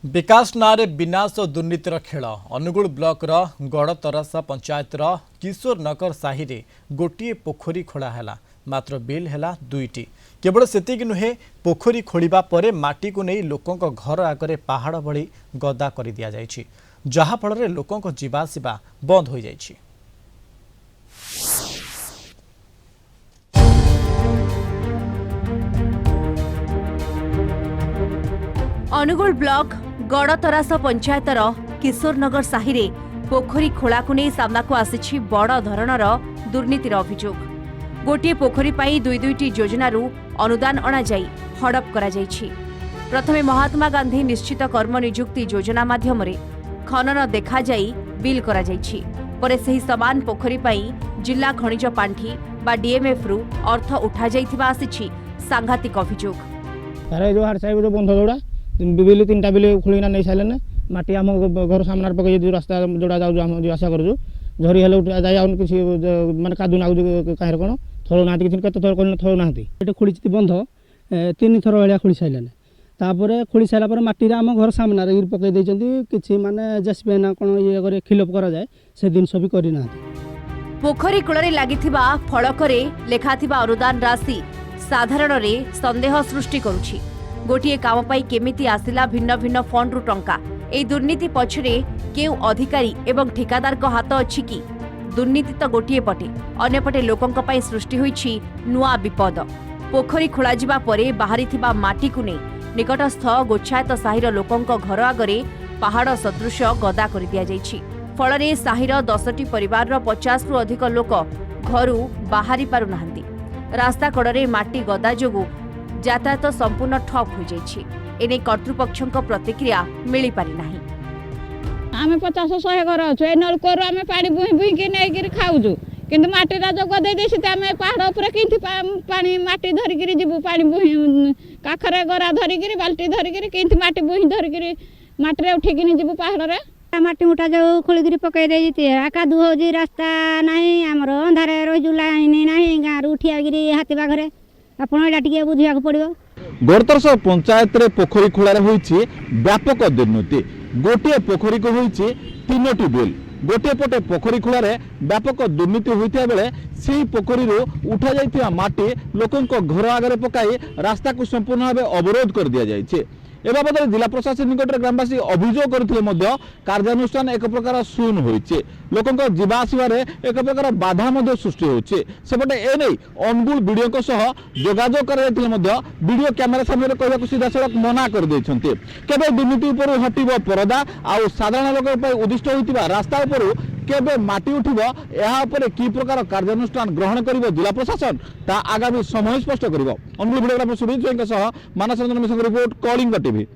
विकास नारे विनाश और दुर्नीतिर खेल अनुगुल ब्लॉकर गड़तरासा पंचायतर किशोर नगर साहि रे गोटे पोखरी खोला है मात्र बिल है दुईटी केवल सेतिक नुहे पोखरी खोलिबा परे माटी को नहीं लोकों घर आगे पहाड़ भली गदा कर दिया जायछि जहा फल लोकों जीवासीबा बंद हो जायछि। अनुगुल ब्लॉक गड़तरास पंचायतर किशोर नगर साहि रे पोखरी खोला को नहीं सामना को आसी बड़ धरणर दुर्नीतिर अभियोग। गोटे पोखरी पाई दुईटी योजनार अनुदान अणा जाई हड़प करा जायछि। प्रथमे महात्मा गांधी निश्चित कर्म नियुक्ति योजना माध्यम खनन देखा जाई बिल करा जायछि। परे सही समान पोखरी पाई जिला खनिज पांठी बा डीएमएफ रु अर्थ उठा जाइथिबा आसी सांघातिक अभियोग। अरे जो हर साइड जो बंध जोड़ा बिल 3टा बिल खोलिना नहीं साइले माटी आम घर सामने पकई जो रास्ता जोड़ा जाऊ हम जो आशा करू झरी हेले जाय आउन किसी माने कादु नाउ काहेर कोन थरो नांती किछ कत थरो कोन थरो नांती एटे खोलिछि बंध 3 थरो हेलिया खोली साइले तापरे खोली साइला पर माटी रे आम घर सामने रे पकई दैचंती किछि माने जेसीबी ना कोन ये करे खिलप करा जाय से दिन सब करि नांती। पोखरी कूଳରେ ଲାଗିଥିବା ଫଳକରେ ଲେଖାଥିବା ଅନୁଦାନ ରାଶି ସାଧାରଣରେ ସନ୍ଦେହ ସୃଷ୍ଟି କରୁଛି। गोटे काम पाई केमिति आसिला भिन्न भिन्न फंड रु टंका ए दुर्नीति पछरे केउ अधिकारी एवं ठेकादार को हाथ अछि कि दुर्नीति तो गोटे पटे अन्य पटे लोकंक पाई सृष्टि होईछि नुआ विपद। पोखरी खोला जिबा परे बाहरीथिबा माटी को नै निकटस्थ गोछायत साहिर लोकंक घर आगरे पहाड़ सदृश गदा कर दिया जायछि। फलरे साहिर 10टी परिवार 50 रु अधिक लोक घरु बाहरी पारु नाहंती। रास्ता कड़े माटी गदा जोगु यातायात संपूर्ण ठप हो जाइछि। एने कर्तृपक्षक प्रतिक्रिया मिली पारि नाही। आमे 50-100 घर अछु ए नलकोर आमे पानी बुही बुही के नै गिर खाउजु किंतु माटी रा जग दे देछि त आमे पहाड़ ऊपर किंति पानी माटी धरि गिर जिबु पानी बुही काखरे गरा धरि गिर बाल्टी धरि गिर किंति माटी बुही धरि गिर माटी रे उठी किनि जिबु पहाड़ रे माटी मुठा जो खोली गिरी पकई दे जति आका दु हो जी रास्ता नाही हमर अंधारे रहि जुला नाही गां रु उठिया गिरी हाथी बाघरे आपण एटा टिके बुझिया को पड़िबो। गड़तरास पंचायत रे पोखरी खोलार होईछि व्यापक दुर्नीति। गोटे पोखरी को होईछि 3टी बिल। गोटे पटे पोखरी खोलार व्यापक दुर्नीति होइथिया बेले सेही पोखरी रो उठा जाइथिया माटी लोकंक घर आगे पकाई रास्ता को संपूर्ण भाव अवरोध कर दिया जाइछि। ए बाबद जिला प्रशासन निकट ग्रामवासी अभियोग करथिले कार्यानुष्ठान एक प्रकार शून होइछि। लोकंक जीवा आसिबारे एक प्रकार बाधा मध्य सृष्टि होइछि। सेपटे ए नै अनुगुल वीडियो सह जोगाजोग कर वीडियो कैमेरा सामने कहबाकू सीधा सड़क मना कर दैछन्ते। केबे दुर्नीति उपर हटिबो परदा आ साधारण लोक पय उद्दिष्ट होइतिबा रास्ता उपर केबे माटी उठिबो एहा उपर की प्रकार कार्यानुष्ठान ग्रहण करिवो जिला प्रशासन ता आगामी समय स्पष्ट करिवो। अनुगुल वीडियोग्राफर सुनील जोईଙ୍କ सह मानस रंजन मिश्र रिपोर्ट कलिंग टीवी।